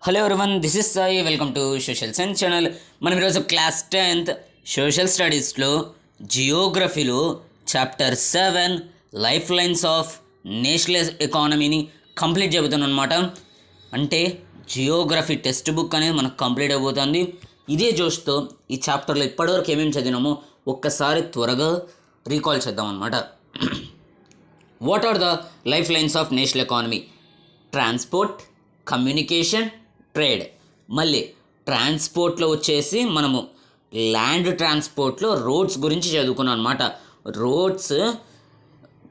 Hello everyone, this is Sai. Welcome to social science channel. మనం ఈరోజు class 10th social స్టడీస్లో జియోగ్రఫీలో chapter 7 life lines of national ఎకానమీని complete చెబుతాను అనమాట. అంటే జియోగ్రఫీ టెక్స్ట్ బుక్ అనేది మనకు కంప్లీట్ అయిపోతుంది. ఇదే జోష్తో ఈ చాప్టర్లో ఇప్పటివరకు ఏమేమి చదివినామో ఒక్కసారి త్వరగా రీకాల్ చేద్దాం అనమాట. What are the life lines of national economy? Transport, communication, trade. మళ్ళీ ట్రాన్స్పోర్ట్లో వచ్చేసి మనము ల్యాండ్ ట్రాన్స్పోర్ట్లో రోడ్స్ గురించి చదువుకున్నాం అనమాట. రోడ్స్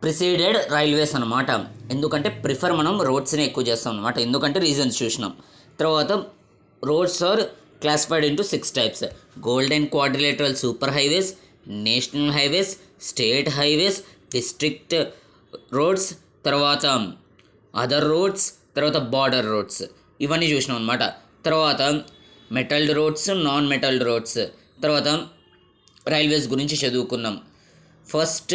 ప్రిసీడెడ్ రైల్వేస్ అనమాట. ఎందుకంటే మనం రోడ్స్ని ఎక్కువ చేస్తాం అనమాట. ఎందుకంటే రీజన్స్ చూసినాం. తర్వాత roads are classified into 6 types: golden quadrilateral super highways, national highways, state highways, district roads, తర్వాత అదర్ రోడ్స్, తర్వాత బార్డర్ రోడ్స్. ఇవన్నీ చూసినాం అనమాట. తర్వాత metalled roads, non metalled roads, తర్వాత రైల్వేస్ గురించి చదువుకున్నాం. ఫస్ట్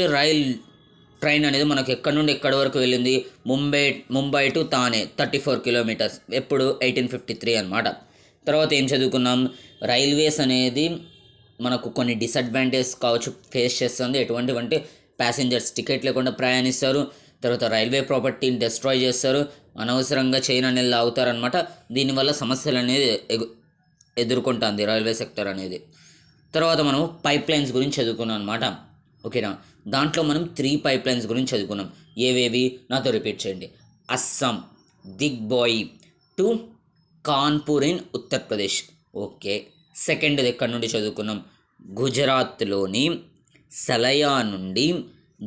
ట్రైన్ అనేది మనకు ఎక్కడి నుండి ఎక్కడి వరకు వెళ్ళింది? Mumbai to Thane 34 kilometres. ఎప్పుడు? 1853 అనమాట. తర్వాత ఏం చదువుకున్నాం? రైల్వేస్ అనేది మనకు కొన్ని డిసడ్వాంటేజ్ కావచ్చు ఫేస్ చేస్తుంది. ఎటువంటివంటే ప్యాసింజర్స్ టికెట్ లేకుండా ప్రయాణిస్తారు, తర్వాత రైల్వే ప్రాపర్టీని డిస్ట్రాయ్ చేస్తారు, అనవసరంగా చైన్ అనేది లాగుతారనమాట. దీనివల్ల సమస్యలు అనేది ఎదుర్కొంటుంది రైల్వే సెక్టర్ అనేది. తర్వాత మనం పైప్ లైన్స్ గురించి చదువుకున్నాం అనమాట. ఓకేనా? దాంట్లో మనం 3 పైప్ లైన్స్ గురించి చదువుకున్నాం. ఏవేవి? నాతో రిపీట్ చేయండి. Assam Digboi to Kanpur in Uttar Pradesh. Okay. సెకండ్ది ఎక్కడి నుండి చదువుకున్నాం? గుజరాత్లోని సలయా నుండి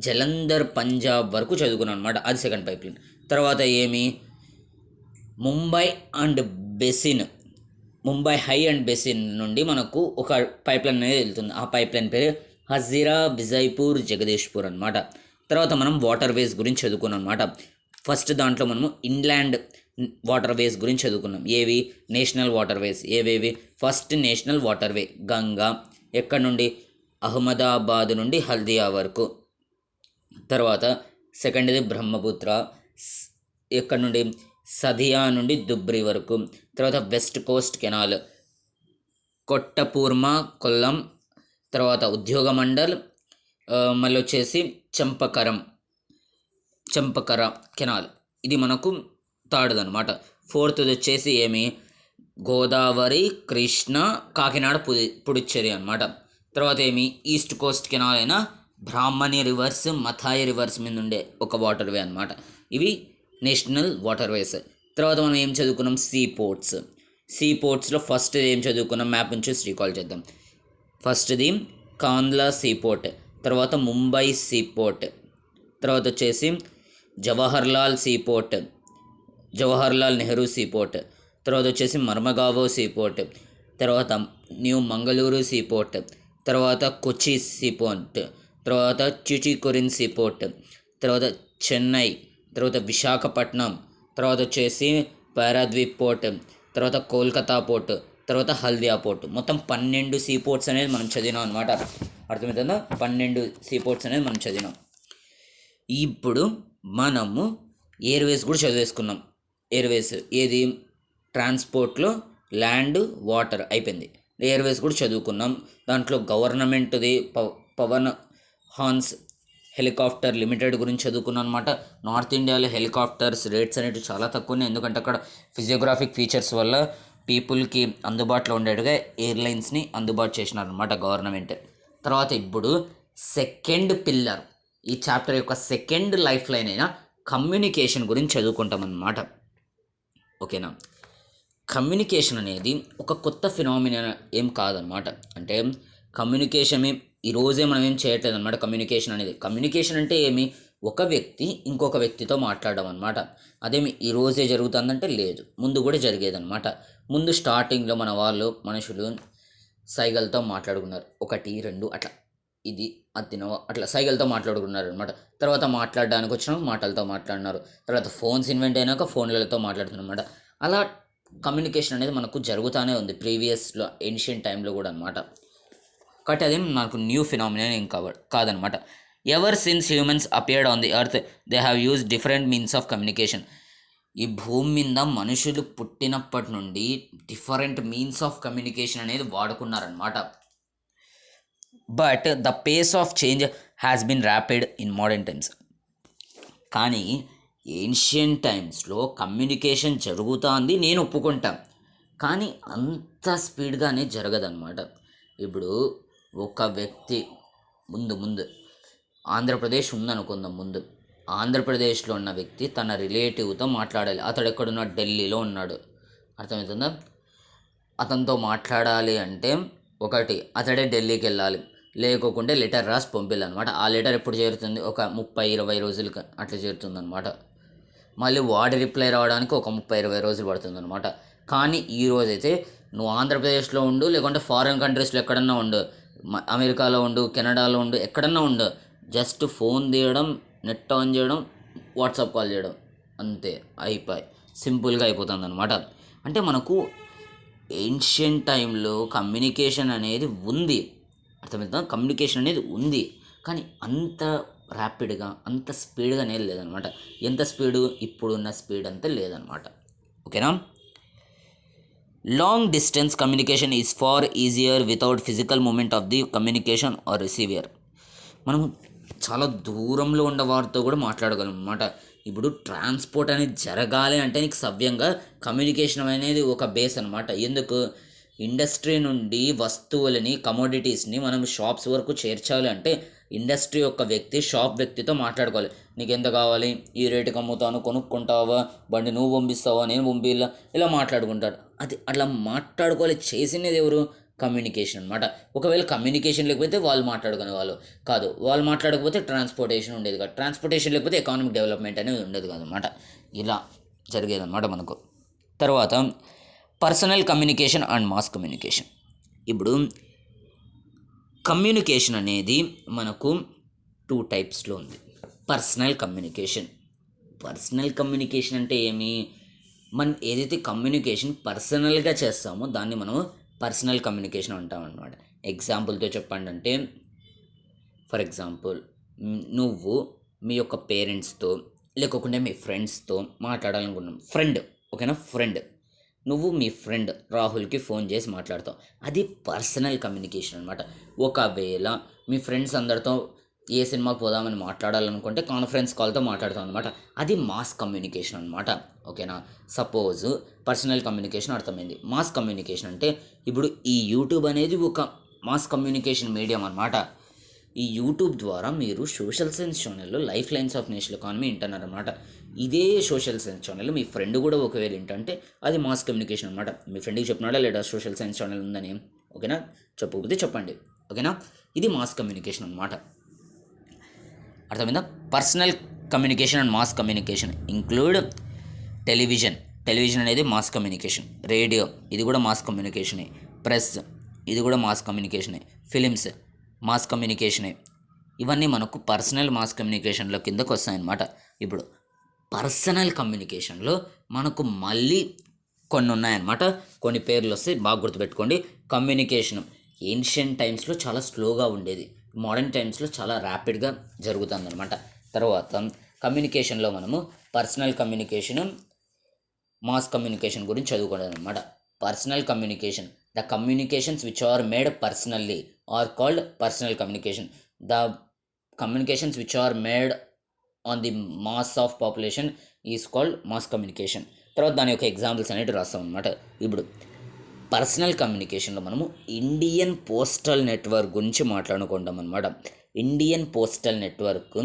జలంధర్ పంజాబ్ వరకు చదువుకున్నాం అనమాట. అది సెకండ్ పైప్ లైన్. తర్వాత ఏమి? ముంబై హై అండ్ బెసిన్ నుండి మనకు ఒక పైప్ లైన్ అనేది వెళ్తుంది. ఆ పైప్ లైన్ పేరు హజీరా బిజైపూర్ జగదీష్పూర్ అనమాట. తర్వాత మనం వాటర్ వేస్ గురించి చదువుకున్నాం అనమాట. ఫస్ట్ దాంట్లో మనము ఇన్లాండ్ వాటర్ వేస్ గురించి చదువుకున్నాం. ఏవి? National water ways. ఏవేవి? ఫస్ట్ నేషనల్ వాటర్ వే గంగా, ఎక్కడి నుండి? అహ్మదాబాద్ నుండి హల్దియా వరకు. తర్వాత సెకండ్ది బ్రహ్మపుత్ర, ఎక్కడి నుండి? సదియా నుండి దుబ్రి వరకు. తర్వాత వెస్ట్ కోస్ట్ కెనాల్ కొట్టపూర్మ, కొల్లం, తర్వాత ఉద్యోగ మండల్, మళ్ళీ వచ్చేసి చంపకర కెనాల్. ఇది మనకు థర్డ్ అనమాట. ఫోర్త్ది వచ్చేసి ఏమి? గోదావరి, కృష్ణ, కాకినాడ, పుడుచ్చేరి అనమాట. తర్వాత ఏమి? ఈస్ట్ కోస్ట్ కెనాల్ అయినా బ్రాహ్మణి రివర్స్, మథాయి రివర్స్ మీద ఉండే ఒక వాటర్ వే అనమాట. ఇవి నేషనల్ వాటర్ వేస్. తర్వాత మనం ఏం చదువుకున్నాం? సీ పోర్ట్స్లో ఫస్ట్ ఏం చదువుకున్నాం? మ్యాప్ నుంచి రీకాల్ చేద్దాం. ఫస్ట్ది కాంద్లా సీ పోర్ట్, తర్వాత ముంబై సీ పోర్ట్, తర్వాత వచ్చేసి జవహర్లాల్ నెహ్రూ సీ పోర్ట్, తర్వాత వచ్చేసి మర్మగావో సీ పోర్ట్, తర్వాత న్యూ మంగళూరు సీ పోర్ట్, తర్వాత కొచ్చి సీ పోర్ట్, తర్వాత ట్యూటికోరిన్ సీ పోర్ట్, తర్వాత చెన్నై, తర్వాత విశాఖపట్నం, తర్వాత వచ్చేసి పారాద్వీప్ పోర్ట్, తర్వాత కోల్కతా పోర్ట్, తర్వాత హల్దియా పోర్ట్. మొత్తం 12 సీ పోర్ట్స్ అనేది మనం చదివినాం అనమాట. అర్థమవుతుందా? 12 సీ పోర్ట్స్ అనేది మనం చదివినాం. ఇప్పుడు మనము ఎయిర్వేస్ కూడా చదివేసుకున్నాం. ఎయిర్వేస్ ఏది? ట్రాన్స్పోర్ట్లో ల్యాండ్, వాటర్ అయిపోయింది. ఎయిర్వేస్ కూడా చదువుకున్నాం. దాంట్లో గవర్నమెంట్ది పవన్ హాన్స్ హెలికాప్టర్ లిమిటెడ్ గురించి చదువుకున్నాం అనమాట. నార్త్ ఇండియాలో హెలికాప్టర్స్ రేట్స్ అనేవి చాలా తక్కువ ఉన్నాయి. ఎందుకంటే అక్కడ ఫిజియోగ్రాఫిక్ ఫీచర్స్ వల్ల పీపుల్కి అందుబాటులో ఉండేట్టుగా ఎయిర్లైన్స్ని అందుబాటు చేసినారనమాట గవర్నమెంట్. తర్వాత ఇప్పుడు సెకండ్ పిల్లర్, ఈ చాప్టర్ యొక్క సెకండ్ లైఫ్ లైన్ అయిన కమ్యూనికేషన్ గురించి చదువుకుంటాం అన్నమాట. ఓకేనా? కమ్యూనికేషన్ అనేది ఒక కొత్త ఫినామినా ఏం కాదనమాట. అంటే కమ్యూనికేషన్ ఈరోజే మనం ఏం చేయట్లేదు అనమాట. కమ్యూనికేషన్ అంటే ఏమి? ఒక వ్యక్తి ఇంకొక వ్యక్తితో మాట్లాడడం అనమాట. అదేమి ఈరోజే జరుగుతుందంటే లేదు, ముందు కూడా జరిగేదన్నమాట. ముందు స్టార్టింగ్లో మనుషులు సైగలతో మాట్లాడుకున్నారు. 1, 2 అట్లా, ఇది అతినో అట్లా సైగలతో మాట్లాడుకున్నారు అనమాట. తర్వాత మాట్లాడడానికి వచ్చినాక మాటలతో మాట్లాడినారు. తర్వాత ఫోన్స్ ఇన్వెంట్ అయినాక ఫోన్లతో మాట్లాడుతున్నారు అనమాట. అలా కమ్యూనికేషన్ అనేది మనకు జరుగుతూనే ఉంది ప్రీవియస్లో, ఏన్షియంట్ టైంలో కూడా అనమాట. కాబట్టి అదేం నాకు న్యూ ఫినామినా ఏం కాదనమాట. Ever since humans appeared on the earth they have used different means of communication. ఈ భూమి మీద మనుషులు పుట్టినప్పటి నుండి డిఫరెంట్ మీన్స్ ఆఫ్ కమ్యూనికేషన్ అనేది వాడుకున్నారనమాట. But the pace of change has been rapid in modern times. కానీ ఏన్షియంట్ టైమ్స్లో కమ్యూనికేషన్ జరుగుతుంది, నేను ఒప్పుకుంటాను. కానీ అంత స్పీడ్గానే జరగదన్నమాట. ఇప్పుడు ఒక వ్యక్తి ముందు ఆంధ్రప్రదేశ్ ఉందనుకుందాం. ముందు ఆంధ్రప్రదేశ్లో ఉన్న వ్యక్తి తన రిలేటివ్తో మాట్లాడాలి. అతడు ఎక్కడున్నా ఢిల్లీలో ఉన్నాడు, అర్థమవుతుందా? అతనితో మాట్లాడాలి అంటే ఒకటి అతడే ఢిల్లీకి వెళ్ళాలి, లేకోకుంటే లెటర్ రాసి పంపించాలన్నమాట. ఆ లెటర్ ఎప్పుడు చేరుతుంది? ఒక 30-20 రోజులకి అట్లా చేరుతుందన్నమాట. మళ్ళీ వాడి రిప్లై రావడానికి ఒక 30-20 రోజులు పడుతుందన్నమాట. కానీ ఈరోజైతే నువ్వు ఆంధ్రప్రదేశ్లో ఉండు, లేకుంటే ఫారిన్ కంట్రీస్లో ఎక్కడన్నా ఉండు, అమెరికాలో ఉండు, కెనడాలో ఉండు, ఎక్కడన్నా ఉండు, జస్ట్ ఫోన్ తీయడం, నెట్ ఆన్ చేయడం, వాట్సాప్ కాల్ చేయడం, అంతే, అయిపోయి సింపుల్గా అయిపోతుంది అనమాట. అంటే మనకు ఏన్షియంట్ టైంలో కమ్యూనికేషన్ అనేది ఉంది, అర్థమవుతుందా? కమ్యూనికేషన్ అనేది ఉంది, కానీ అంత ర్యాపిడ్గా అంత స్పీడ్గా అనేది లేదనమాట. ఎంత స్పీడు? ఇప్పుడున్న స్పీడ్ అంతా లేదనమాట. ఓకేనా? Long distance communication is far easier without physical movement of the communication or receiver. మనం చాలా దూరంలో ఉన్న వారితో కూడా మాట్లాడగలం అనమాట. ఇప్పుడు ట్రాన్స్పోర్ట్ అనేది జరగాలి అంటే నీకు సవ్యంగా కమ్యూనికేషన్ అనేది ఒక బేస్ అనమాట. ఎందుకు? ఇండస్ట్రీ నుండి వస్తువులని, కమోడిటీస్ని మనం షాప్స్ వరకు చేర్చాలి అంటే ఇండస్ట్రీ యొక్క వ్యక్తి షాప్ వ్యక్తితో మాట్లాడుకోవాలి. నీకు ఎంత కావాలి, ఈ రేటుకి అమ్ముతాను, కొనుక్కుంటావా, బండి నువ్వు పంపిస్తావా, నేను పంపిలా, ఇలా మాట్లాడుకుంటారు. అది అట్లా మాట్లాడుకోవాలి. చేసినది ఎవరు? కమ్యూనికేషన్ అనమాట. ఒకవేళ కమ్యూనికేషన్ లేకపోతే వాళ్ళు మాట్లాడుకునే వాళ్ళు కాదు, వాళ్ళు మాట్లాడకపోతే ట్రాన్స్పోర్టేషన్ ఉండేది కాదు, ట్రాన్స్పోర్టేషన్ లేకపోతే ఎకానమిక్ డెవలప్మెంట్ అనేది ఉండేది కాదు అనమాట. ఇలా జరిగేదన్నమాట మనకు. తర్వాత personal communication and mass communication. ఇప్పుడు కమ్యూనికేషన్ అనేది మనకు 2 టైప్స్లో ఉంది. పర్సనల్ కమ్యూనికేషన్ అంటే ఏమి? మనం ఏదైతే కమ్యూనికేషన్ పర్సనల్గా చేస్తామో దాన్ని మనం పర్సనల్ కమ్యూనికేషన్ అంటాం అన్నమాట. ఎగ్జాంపుల్తో చెప్పండి అంటే, ఫర్ ఎగ్జాంపుల్, నువ్వు మీ యొక్క పేరెంట్స్తో లేకపోతే మీ ఫ్రెండ్స్తో మాట్లాడాలనుకున్నాం. ఓకేనా? నువ్వు మీ ఫ్రెండ్ రాహుల్కి ఫోన్ చేసి మాట్లాడతావు, అది పర్సనల్ కమ్యూనికేషన్ అనమాట. ఒకవేళ మీ ఫ్రెండ్స్ అందరితో ఏ సినిమాకి పోదామని మాట్లాడాలనుకుంటే కాన్ఫరెన్స్ కాల్తో మాట్లాడతాం అనమాట, అది మాస్ కమ్యూనికేషన్ అనమాట. ఓకేనా? సపోజ్ పర్సనల్ కమ్యూనికేషన్ అర్థమైంది. మాస్ కమ్యూనికేషన్ అంటే ఇప్పుడు ఈ యూట్యూబ్ అనేది ఒక మాస్ కమ్యూనికేషన్ మీడియం అనమాట. ఈ యూట్యూబ్ ద్వారా మీరు సోషల్ సైన్స్ ఛానల్లో life lines of national economy వింటున్నారనమాట. ఇదే సోషల్ సైన్స్ ఛానల్ మీ ఫ్రెండ్ కూడా ఒకవేళ ఏంటంటే అది మాస్ కమ్యూనికేషన్ అనమాట. మీ ఫ్రెండ్కి చెప్పినాడా లేదా సోషల్ సైన్స్ ఛానల్ ఉందని? ఓకేనా? చెప్పకపోతే చెప్పండి. ఓకేనా? ఇది మాస్ కమ్యూనికేషన్ అనమాట. అర్థమైందా? Personal communication and mass communication include television అనేది మాస్ కమ్యూనికేషన్, రేడియో ఇది కూడా మాస్ కమ్యూనికేషనే, ప్రెస్ ఇది కూడా మాస్ కమ్యూనికేషనే, ఫిలిమ్స్ మాస్ కమ్యూనికేషనే. ఇవన్నీ మనకు పర్సనల్ మాస్ కమ్యూనికేషన్లో కిందకు వస్తాయన్నమాట. ఇప్పుడు పర్సనల్ కమ్యూనికేషన్లో మనకు మళ్ళీ కొన్ని ఉన్నాయన్నమాట. కొన్ని పేర్లు వస్తే బాగా గుర్తుపెట్టుకోండి. కమ్యూనికేషన్ ఏన్షియంట్ టైమ్స్లో చాలా స్లోగా ఉండేది, మోడర్న్ టైమ్స్లో చాలా ర్యాపిడ్గా జరుగుతుందన్నమాట. తర్వాత కమ్యూనికేషన్లో మనము పర్సనల్ కమ్యూనికేషన్, మాస్ కమ్యూనికేషన్ గురించి చదువుకోవడం అనమాట. Personal communication, the communications which are made personally are called personal communication. The communications which are made on the mass of population is called mass communication. తర్వాత దాని యొక్క ఎగ్జాంపుల్స్ అనేవి రాస్తాం అనమాట. ఇప్పుడు పర్సనల్ కమ్యూనికేషన్లో మనము ఇండియన్ పోస్టల్ నెట్వర్క్ గురించి మాట్లాడుకుంటాం అనమాట. ఇండియన్ పోస్టల్ నెట్వర్క్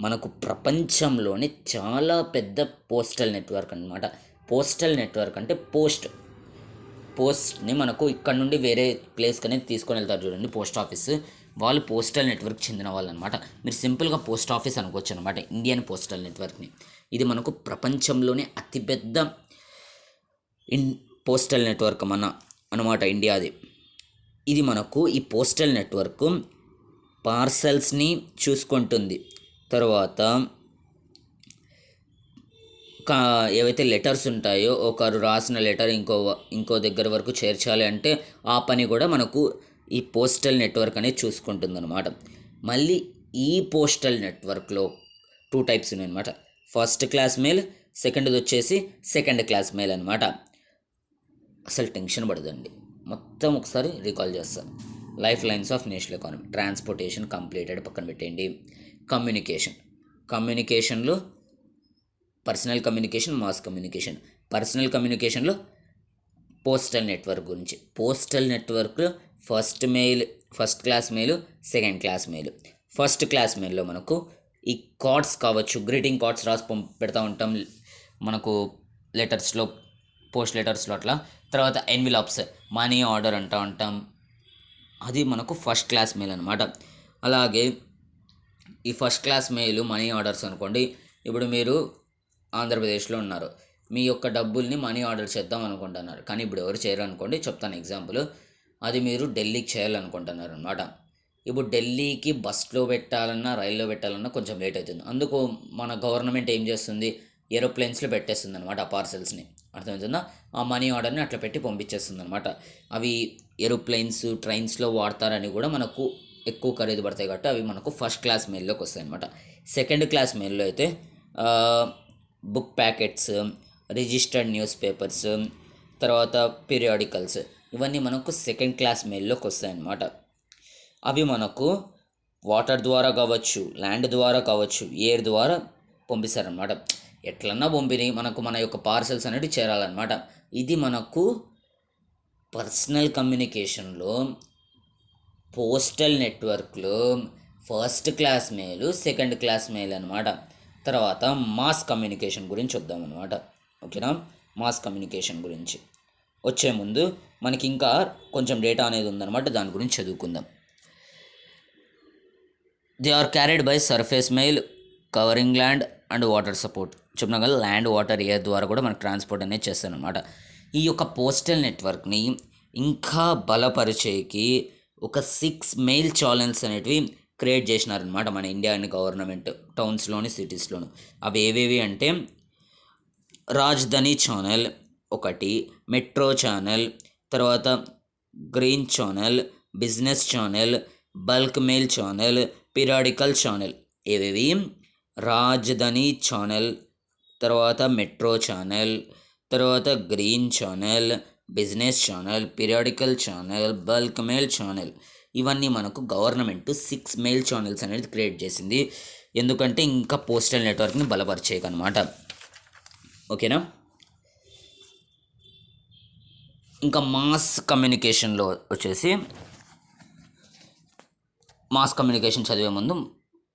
మనకు ప్రపంచంలోనే చాలా పెద్ద పోస్టల్ నెట్వర్క్ అనమాట. పోస్టల్ నెట్వర్క్ అంటే పోస్ట్ని మనకు ఇక్కడ నుండి వేరే ప్లేస్కి అనేది తీసుకొని వెళ్తారు చూడండి, పోస్ట్ ఆఫీస్, వాళ్ళు పోస్టల్ నెట్వర్క్ చెందిన వాళ్ళు అనమాట. మీరు సింపుల్గా పోస్ట్ ఆఫీస్ అనుకోవచ్చు అనమాట ఇండియన్ పోస్టల్ నెట్వర్క్ని. ఇది మనకు ప్రపంచంలోనే అతిపెద్ద పోస్టల్ నెట్వర్క్ అనమాట ఇండియాది. ఇది మనకు ఈ పోస్టల్ నెట్వర్క్ పార్సల్స్ని చూసుకుంటుంది. తర్వాత ఏవైతే లెటర్స్ ఉంటాయో, ఒకరు రాసిన లెటర్ ఇంకో దగ్గర వరకు చేర్చాలి అంటే ఆ పని కూడా మనకు ఈ పోస్టల్ నెట్వర్క్ అనేది చూసుకుంటుంది అనమాట. మళ్ళీ ఈ పోస్టల్ నెట్వర్క్లో 2 టైప్స్ ఉన్నాయన్నమాట. ఫస్ట్ క్లాస్ మెయిల్, సెకండ్ది వచ్చేసి సెకండ్ క్లాస్ మెయిల్ అనమాట. అసలు టెన్షన్ పడదండి, మొత్తం ఒకసారి రీకాల్ చేస్తాం. Life lines of national economy, transportation completed పక్కన పెట్టేయండి. కమ్యూనికేషన్లో personal communication, mass communication. Personal కమ్యూనికేషన్లో పోస్టల్ నెట్వర్క్ గురించి. పోస్టల్ నెట్వర్క్లో first class mail, second class mail. First class మెయిల్లో మనకు ఈ కార్డ్స్ కావచ్చు, గ్రీటింగ్ కార్డ్స్ రాసి పెడతా ఉంటాం మనకు లెటర్స్లో, పోస్ట్ లెటర్స్లో అట్లా. తర్వాత ఎన్విలాప్స్, మనీ ఆర్డర్ అంటూ ఉంటాం, అది మనకు ఫస్ట్ క్లాస్ మెయిల్ అనమాట. అలాగే ఈ first class mail, money orders అనుకోండి, ఇప్పుడు మీరు ఆంధ్రప్రదేశ్లో ఉన్నారు, మీ యొక్క డబ్బుల్ని మనీ ఆర్డర్ చేద్దాం అనుకుంటున్నారు, కానీ ఇప్పుడు ఎవరు చేయరు అనుకోండి, చెప్తాను ఎగ్జాంపుల్. అది మీరు ఢిల్లీకి చేయాలనుకుంటున్నారు అనమాట. ఇప్పుడు ఢిల్లీకి బస్లో పెట్టాలన్నా, రైల్లో పెట్టాలన్నా కొంచెం లేట్ అవుతుంది. అందుకు మన గవర్నమెంట్ ఏం చేస్తుంది, ఏరోప్లేన్స్లో పెట్టేస్తుంది అనమాట ఆ పార్సెల్స్ని. అర్థమవుతుందా? ఆ మనీ ఆర్డర్ని అట్లా పెట్టి పంపించేస్తుంది అనమాట. అవి ఏరోప్లేన్స్, ట్రైన్స్లో వాడతారని కూడా మనకు ఎక్కువ ఖరీదు పడతాయి కాబట్టి అవి మనకు ఫస్ట్ క్లాస్ మెయిల్లోకి వస్తాయి అనమాట. సెకండ్ క్లాస్ మెయిల్లో అయితే book packets, registered news papers, తర్వాత పీరియాడికల్స్, ఇవన్నీ మనకు సెకండ్ క్లాస్ మెయిల్లోకి వస్తాయన్నమాట. అవి మనకు వాటర్ ద్వారా కావచ్చు, ల్యాండ్ ద్వారా కావచ్చు, ఎయిర్ ద్వారా పంపిస్తారనమాట. ఎట్లన్నా పంపిణీ మనకు మన యొక్క పార్సల్స్ అనేవి చేరాలన్నమాట. ఇది మనకు పర్సనల్ కమ్యూనికేషన్లో, పోస్టల్ నెట్వర్క్లో first class mail, second class mail అనమాట. తర్వాత మాస్ కమ్యూనికేషన్ గురించి వద్దాం అనమాట. ఓకేనా? మాస్ కమ్యూనికేషన్ గురించి వచ్చే ముందు మనకి ఇంకా కొంచెం డేటా అనేది ఉందన్నమాట, దాని గురించి చదువుకుందాం. They are carried by surface mail covering land and water support. చెప్పినా కదా, ల్యాండ్, వాటర్, ఎయిర్ ద్వారా కూడా మనకు ట్రాన్స్పోర్ట్ అనేది చేస్తారనమాట. ఈ యొక్క పోస్టల్ నెట్వర్క్ని ఇంకా బలపరిచేకి ఒక 6 మెయిల్ ఛానల్స్ అనేటివి క్రియేట్ చేసినారనమాట మన ఇండియా గవర్నమెంట్, టౌన్స్లోని, సిటీస్లోను. అవి ఏవేవి అంటే రాజధాని ఛానల్ ఒకటి, మెట్రో ఛానల్, తర్వాత green channel, business channel, bulk mail channel, periodical channel. ఏవేవి? రాజధాని ఛానల్, తర్వాత మెట్రో ఛానల్, తర్వాత green channel, business channel, periodical channel, bulk mail channel. ఇవన్నీ మనకు గవర్నమెంట్ 6 మెయిల్ ఛానల్స్ అనేది క్రియేట్ చేసింది. ఎందుకంటే ఇంకా పోస్టల్ నెట్వర్క్ని బలపరిచేయకనమాట. ఓకేనా? ఇంకా మాస్ కమ్యూనికేషన్లో వచ్చేసి, మాస్ కమ్యూనికేషన్ చదివే ముందు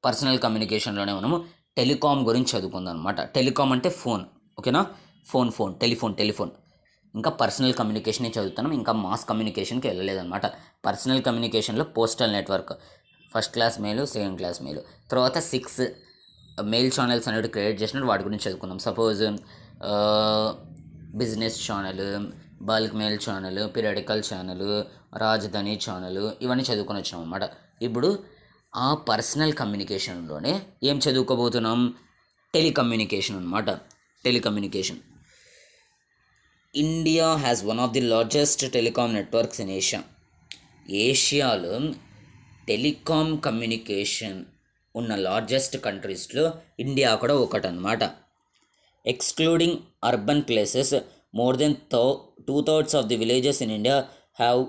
పర్సనల్ కమ్యూనికేషన్లోనే మనము టెలికాం గురించి చదువుకుందాం అనమాట. టెలికాం అంటే ఫోన్. ఓకేనా? టెలిఫోన్. ఇంకా పర్సనల్ కమ్యూనికేషనే చదువుతున్నాం, ఇంకా మాస్ కమ్యూనికేషన్కి వెళ్ళలేదన్నమాట. పర్సనల్ కమ్యూనికేషన్లో postal network, first class mail, second class mail, తర్వాత 6 మెయిల్ ఛానల్స్ అనేవి క్రియేట్ చేసినట్టు వాటి గురించి చదువుకుందాం. Suppose business channel, bulk mail channel, periodical channel, Rajdhani channel, ఇవన్నీ చదువుకొని వచ్చినాం అన్నమాట. ఇప్పుడు ఆ పర్సనల్ కమ్యూనికేషన్లోనే ఏం చదువుకోబోతున్నాం? టెలికమ్యూనికేషన్ అనమాట. Telecommunication. India has one of the largest telecom networks in Asia. ఏషియాలో టెలికాం కమ్యూనికేషన్ ఉన్న లార్జెస్ట్ కంట్రీస్లో ఇండియా కూడా ఒకటనమాట. Excluding urban places, more than 2/3 of the villages in India have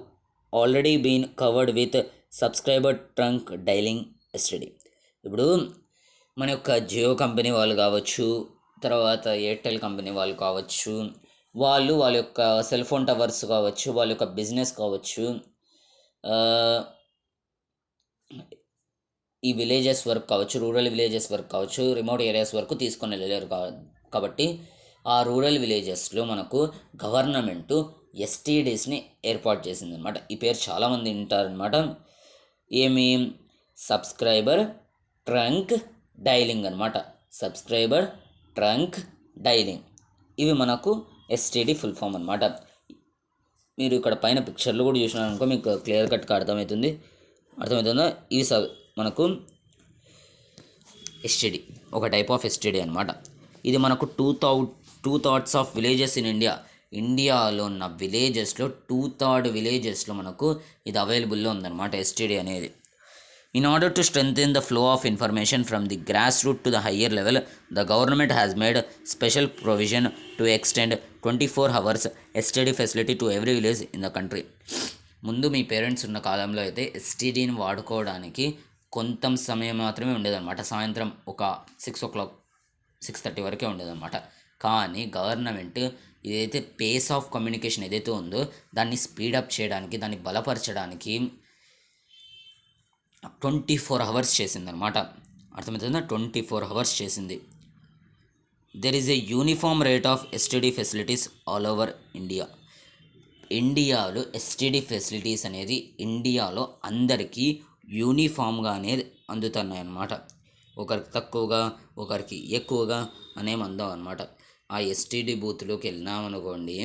already been covered with subscriber trunk dialing STD. ఇప్పుడు మన యొక్క Jio company వాళ్ళు కావచ్చు, తర్వాత ఎయిర్టెల్ కంపెనీ వాళ్ళు కావచ్చు, వాళ్ళ యొక్క సెల్ ఫోన్ టవర్స్ కావచ్చు, వాళ్ళ యొక్క బిజినెస్ కావచ్చు, ఈ విలేజెస్ వరకు కావచ్చు, రూరల్ విలేజెస్ వరకు కావచ్చు, రిమోట్ ఏరియాస్ వరకు తీసుకొని వెళ్ళలేరు కాబట్టి ఆ రూరల్ విలేజెస్లో మనకు గవర్నమెంటు ఎస్టీడీస్ని ఏర్పాటు చేసింది అనమాట. ఈ పేరు చాలామంది వింటారనమాట. ఏమి? సబ్స్క్రైబర్ ట్రంక్ డైలింగ్ అనమాట. సబ్స్క్రైబర్ ట్రంక్ డైలింగ్, ఇవి మనకు ఎస్టీడీ ఫుల్ ఫామ్ అనమాట. మీరు ఇక్కడ పైన పిక్చర్లు కూడా చూసినారనుకో మీకు క్లియర్ కట్గా అర్థమవుతుందా? ఇవి మనకు ఎస్టీడీ, ఒక టైప్ ఆఫ్ ఎస్టీడీ అనమాట. ఇది మనకు 2/3 ఆఫ్ విలేజెస్ ఇన్ ఇండియా, ఇండియాలో ఉన్న విలేజెస్లో 2/3 విలేజెస్లో మనకు ఇది అవైలబుల్లో ఉందన్నమాట ఎస్టీడీ అనేది. In order to strengthen the flow of information from the grassroots to the higher level, the government has made special provision to extend 24 hours STD facility to every village in the country. ముందు మీ parents ఉన్న కాలంలో అయితే ఎస్టీడీని వాడుకోవడానికి కొంత సమయం మాత్రమే ఉండేదన్నమాట. సాయంత్రం ఒక 6 o'clock 6:30 వరకే ఉండేదన్నమాట. కానీ గవర్నమెంట్ ఏదైతే పేస్ ఆఫ్ కమ్యూనికేషన్ ఏదైతే ఉందో దాన్ని స్పీడప్ చేయడానికి, దాన్ని బలపరచడానికి 24 hours చేసిందనమాట. అర్థమవుతుందా? 24 hours చేసింది. There is a uniform rate of STD facilities all over India. ఇండియాలో ఎస్టీడీ ఫెసిలిటీస్ అనేది ఇండియాలో అందరికీ యూనిఫామ్గా అనేది అందుతున్నాయి అన్నమాట. ఒకరికి తక్కువగా ఒకరికి ఎక్కువగా అనేవి అందవు అనమాట. ఆ ఎస్టీడీ బూత్లోకి వెళ్ళినామనుకోండి,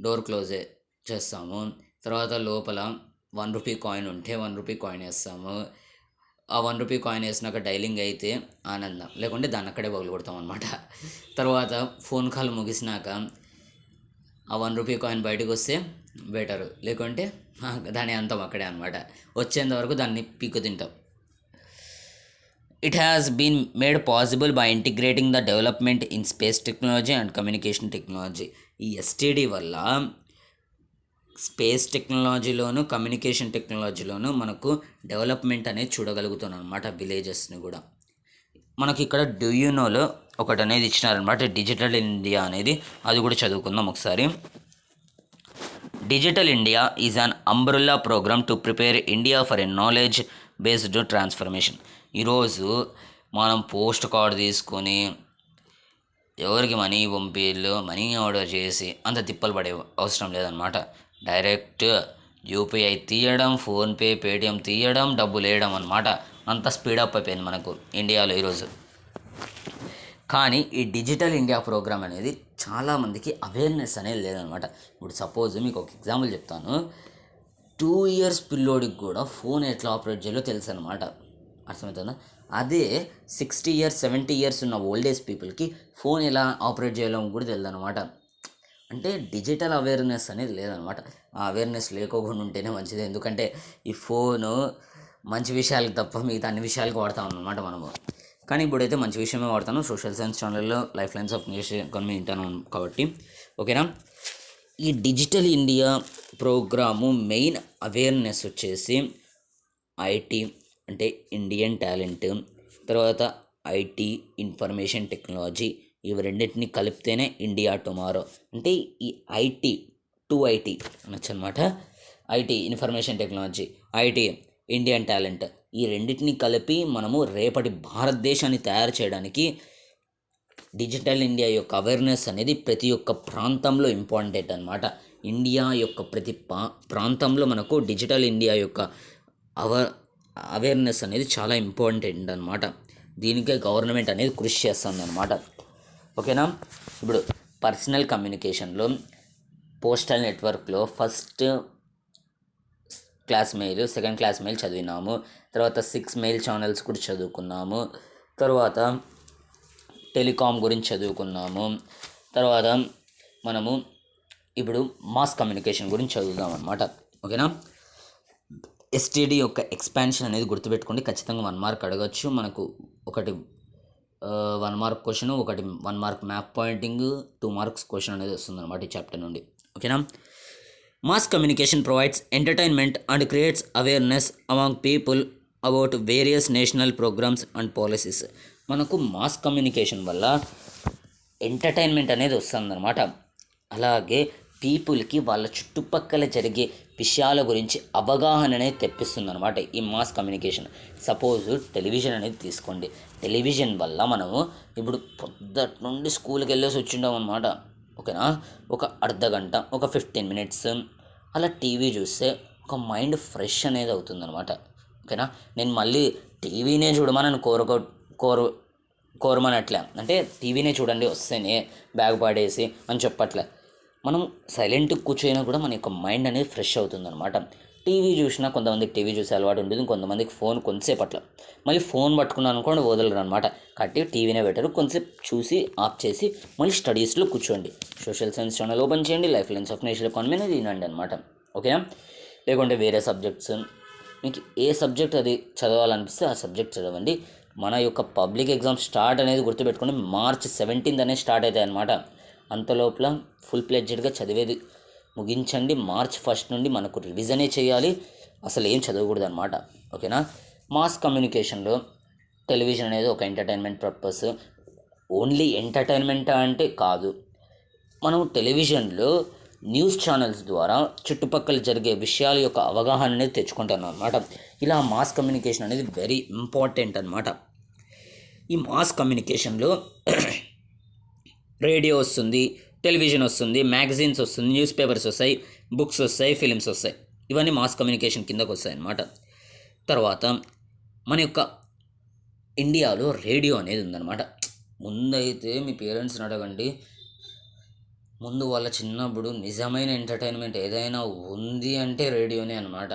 డోర్ క్లోజ్ చేస్తాము. తర్వాత లోపల 1 రూపీ కాయిన్ ఉంటే 1 రూపీ కాయిన్ వేస్తాము. ఆ 1 రూపీ కాయిన్ వేసినాక డైలింగ్ అయితే ఆనందం, లేకుంటే దాన్ని అక్కడే పగులు కొడతాం అనమాట. తర్వాత ఫోన్ కాల్ ముగిసినాక ఆ 1 రూపీ కాయిన్ బయటకు వస్తే బెటరు, లేకుంటే దాని అంతం అక్కడే అనమాట. వచ్చేంత వరకు దాన్ని పీక్కు తింటాం. It has been made possible by integrating the development in space technology and communication technology. ఈ ఎస్టీడీ వల్ల స్పేస్ టెక్నాలజీలోను కమ్యూనికేషన్ టెక్నాలజీలోను మనకు డెవలప్మెంట్ అనేది చూడగలుగుతున్నాం అనమాట. విలేజెస్ని కూడా మనకి ఇక్కడ డూయూనోలో ఒకటి అనేది ఇచ్చినారనమాట, డిజిటల్ ఇండియా అనేది. అది కూడా చదువుకుందాం ఒకసారి. Digital India is an umbrella programme to prepare India for a knowledge based transformation. ఈరోజు మనం పోస్ట్ కార్డ్ తీసుకొని ఎవరికి మనీ పంపిళ్ళు, మనీ ఆర్డర్ చేసి అంత తిప్పలు పడే అవసరం లేదనమాట. డైరెక్ట్ యూపీఐ తీయడం, ఫోన్పే, పేటిఎం తీయడం, డబ్బులు వేయడం అనమాట. అంత స్పీడప్ అయిపోయింది మనకు ఇండియాలో ఈరోజు. కానీ ఈ డిజిటల్ ఇండియా ప్రోగ్రామ్ అనేది చాలామందికి అవేర్నెస్ అనేది లేదనమాట. ఇప్పుడు సపోజ్ మీకు ఒక ఎగ్జాంపుల్ చెప్తాను. 2 years పిల్లోడికి కూడా ఫోన్ ఎట్లా ఆపరేట్ చేయాలో తెలుసు అనమాట. అర్థమవుతుందా? అదే 60 years 70 years ఉన్న ఓల్డ్ ఏజ్ పీపుల్కి ఫోన్ ఎలా ఆపరేట్ చేయాలో కూడా తెలియదు అనమాట. అంటే డిజిటల్ అవేర్నెస్ అనేది లేదనమాట. ఆ అవేర్నెస్ లేకోకుండా ఉంటేనే మంచిది. ఎందుకంటే ఈ ఫోను మంచి విషయాలకు తప్ప మిగతా అన్ని విషయాలకు వాడతాం అన్నమాట మనము. కానీ ఇప్పుడైతే మంచి విషయమే వాడతాను. సోషల్ సైన్స్ ఛానల్లో life lines of national economy వింటాను కాబట్టి, ఓకేనా. ఈ digital India programme main awareness వచ్చేసి ఐటీ అంటే ఇండియన్ టాలెంట్, తర్వాత ఐటీ ఇన్ఫర్మేషన్ టెక్నాలజీ, ఇవి రెండింటిని కలిపితేనే ఇండియా టుమారో. అంటే ఈ ఐటీ 2IT అనొచ్చు అనమాట. IT information technology, IT Indian talent, ఈ రెండింటిని కలిపి మనము రేపటి భారతదేశాన్ని తయారు చేయడానికి డిజిటల్ ఇండియా యొక్క అవేర్నెస్ అనేది ప్రతి ఒక్క ప్రాంతంలో ఇంపార్టెంట్ అనమాట. ఇండియా యొక్క ప్రతి ప్రాంతంలో మనకు డిజిటల్ ఇండియా యొక్క అవేర్నెస్ అనేది చాలా ఇంపార్టెంట్ అనమాట. దీనికే గవర్నమెంట్ అనేది కృషి చేస్తుంది అనమాట. ఓకేనా. ఇప్పుడు పర్సనల్ కమ్యూనికేషన్లో పోస్టల్ నెట్వర్క్లో first class mail, second class mail చదివినాము. తర్వాత 6 మెయిల్ ఛానల్స్ కూడా చదువుకున్నాము. తర్వాత టెలికాం గురించి చదువుకున్నాము. తర్వాత మనము ఇప్పుడు మాస్ కమ్యూనికేషన్ గురించి చదువుదాం అనమాట. ఓకేనా. ఎస్టీడీ యొక్క ఎక్స్పాన్షన్ అనేది గుర్తుపెట్టుకోండి. ఖచ్చితంగా 1 మార్క్ అడగచ్చు. మనకు ఒకటి 1 మార్క్ క్వశ్చన్, ఒకటి 1 mark map pointing, 2 marks question అనేది వస్తుంది అనమాట ఈ చాప్టర్ నుండి. ఓకేనా. Mass communication provides entertainment and creates awareness among people about various national programmes and policies. మనకు మాస్ కమ్యూనికేషన్ వల్ల ఎంటర్టైన్మెంట్ అనేది వస్తుందన్నమాట. అలాగే పీపుల్కి వాళ్ళ చుట్టుపక్కల జరిగే విషయాల గురించి అవగాహన అనేది తెప్పిస్తుంది అనమాట ఈ మాస్ కమ్యూనికేషన్. సపోజ్ టెలివిజన్ అనేది తీసుకోండి. టెలివిజన్ వల్ల మనము ఇప్పుడు పొద్దుటి నుండి స్కూల్కి వెళ్ళేసి వచ్చిండాం అనమాట. ఓకేనా. ఒక అర్ధ గంట, ఒక 15 minutes అలా టీవీ చూస్తే ఒక మైండ్ ఫ్రెష్ అనేది అవుతుంది అనమాట. ఓకేనా. నేను మళ్ళీ టీవీనే చూడమని కోరమనట్లే, అంటే టీవీనే చూడండి వస్తేనే బ్యాగ్ పాడేసి అని చెప్పట్లే. మనం సైలెంట్గా కూర్చోయినా కూడా మన యొక్క మైండ్ అనేది ఫ్రెష్ అవుతుంది అనమాట. టీవీ చూసినా కొంతమందికి టీవీ చూసే అలవాటు ఉంటుంది, కొంతమందికి ఫోన్ కొంతసేపు అట్లా, మళ్ళీ ఫోన్ పట్టుకున్నాను అనుకోండి వదలరు అనమాట. కాబట్టి టీవీనే బెటర్. కొంతసేపు చూసి ఆఫ్ చేసి మళ్ళీ స్టడీస్లో కూర్చోండి. సోషల్ సైన్స్ ఛానల్ ఓపెన్ చేయండి, life lines of national economy అనేది వినండి అనమాట. ఓకేనా. లేకుంటే వేరే సబ్జెక్ట్స్ మీకు ఏ సబ్జెక్ట్ అది చదవాలనిపిస్తే ఆ సబ్జెక్ట్ చదవండి. మన యొక్క పబ్లిక్ ఎగ్జామ్ స్టార్ట్ అనేది గుర్తుపెట్టుకుని March 17th అనేది స్టార్ట్ అవుతాయి అన్నమాట. అంతలోపల ఫుల్ ప్లెడ్జెడ్గా చదివేది ముగించండి. March 1st నుండి మనకు రివిజనే చేయాలి, అసలు ఏం చదవకూడదు అనమాట. ఓకేనా. మాస్ కమ్యూనికేషన్లో టెలివిజన్ అనేది ఒక ఎంటర్టైన్మెంట్ పర్పస్. ఓన్లీ ఎంటర్టైన్మెంట్ అంటే కాదు, మనం టెలివిజన్లో న్యూస్ ఛానల్స్ ద్వారా చుట్టుపక్కల జరిగే విషయాల యొక్క అవగాహన అనేది తెచ్చుకుంటాను అనమాట. ఇలా మాస్ కమ్యూనికేషన్ అనేది వెరీ ఇంపార్టెంట్ అనమాట. ఈ మాస్ కమ్యూనికేషన్లో రేడియో వస్తుంది, టెలివిజన్ వస్తుంది, మ్యాగజైన్స్ వస్తుంది, న్యూస్ పేపర్స్ వస్తాయి, బుక్స్ వస్తాయి, ఫిలిమ్స్ వస్తాయి. ఇవన్నీ మాస్ కమ్యూనికేషన్ కిందకు వస్తాయి అన్నమాట. తర్వాత మన యొక్క ఇండియాలో రేడియో అనేది ఉందన్నమాట. ముందైతే మీ పేరెంట్స్ని అడగండి, ముందు వాళ్ళ చిన్నప్పుడు నిజమైన ఎంటర్టైన్మెంట్ ఏదైనా ఉంది అంటే రేడియోనే అనమాట.